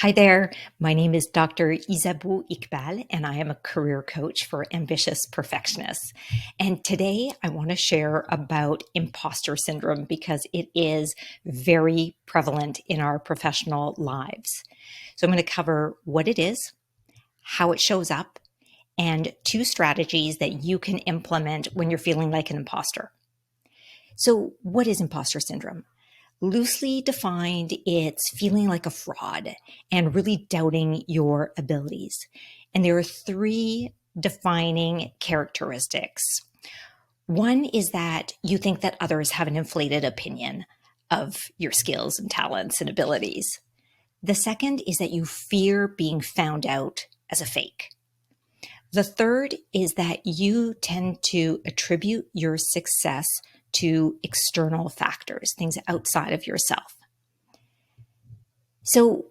Hi there. My name is Dr. Isabeau Iqbal, and I am a career coach for ambitious perfectionists. And today I want to share about imposter syndrome because it is very prevalent in our professional lives. So I'm going to cover what it is, how it shows up, and 2 strategies that you can implement when you're feeling like an imposter. So, what is imposter syndrome? Loosely defined, it's feeling like a fraud and really doubting your abilities. And there are 3 defining characteristics. One is that you think that others have an inflated opinion of your skills and talents and abilities. The second is that you fear being found out as a fake. The third is that you tend to attribute your success to external factors, things outside of yourself. So,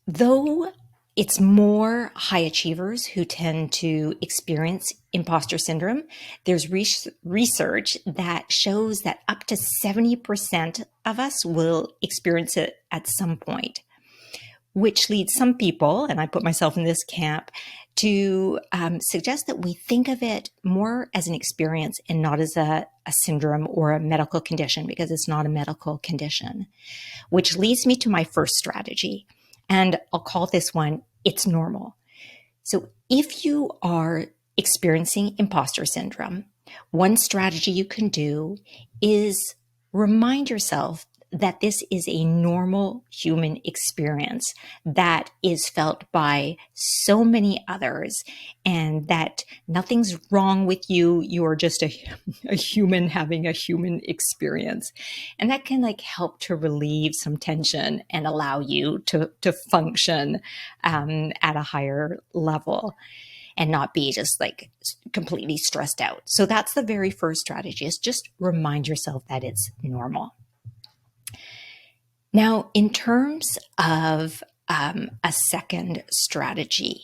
though it's more high achievers who tend to experience imposter syndrome, there's research that shows that up to 70% of us will experience it at some point, which leads some people, and I put myself in this camp, to suggest that we think of it more as an experience and not as a syndrome or a medical condition, because it's not a medical condition. Which leads me to my first strategy, and I'll call this one, it's normal. So if you are experiencing imposter syndrome, one strategy you can do is remind yourself that this is a normal human experience that is felt by so many others, and that nothing's wrong with you. You are just a human having a human experience. And that can help to relieve some tension and allow you to function at a higher level and not be just completely stressed out. So that's the very first strategy, is just remind yourself that it's normal. Now, in terms of a second strategy,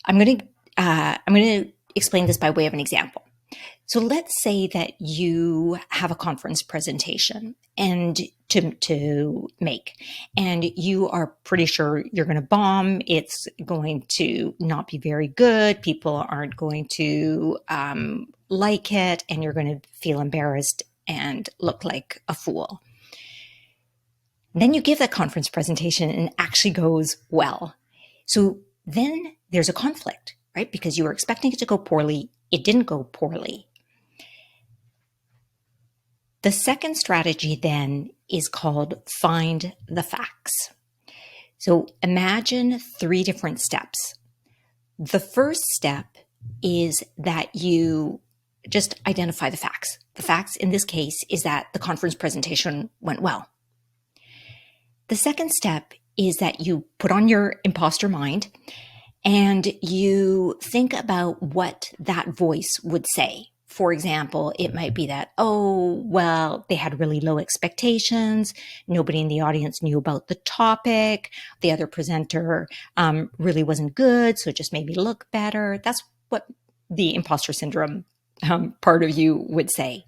I'm going to explain this by way of an example. So let's say that you have a conference presentation and to make, and you are pretty sure you're going to bomb. It's going to not be very good. People aren't going to like it, and you're going to feel embarrassed and look like a fool. Then you give that conference presentation and it actually goes well. So then there's a conflict, right? Because you were expecting it to go poorly. It didn't go poorly. The second strategy then is called find the facts. So imagine 3 different steps. The first step is that you just identify the facts. The facts in this case is that the conference presentation went well. The second step is that you put on your imposter mind and you think about what that voice would say. For example, it might be that, oh, well, they had really low expectations. Nobody in the audience knew about the topic. The other presenter really wasn't good, so it just made me look better. That's what the imposter syndrome part of you would say.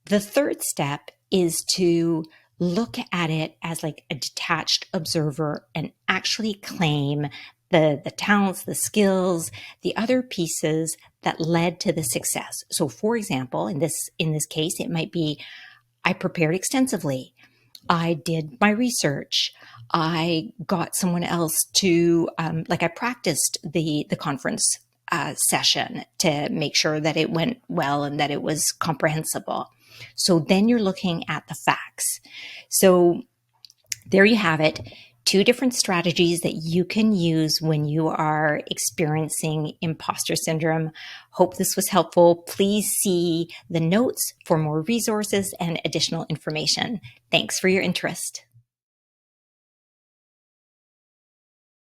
The third step is to look at it as a detached observer and actually claim the talents, the skills, the other pieces that led to the success. So for example, in this case, it might be, I prepared extensively. I did my research. I got someone else to, I practiced the conference session to make sure that it went well and that it was comprehensible. So then you're looking at the facts. So there you have it. 2 different strategies that you can use when you are experiencing imposter syndrome. Hope this was helpful. Please see the notes for more resources and additional information. Thanks for your interest.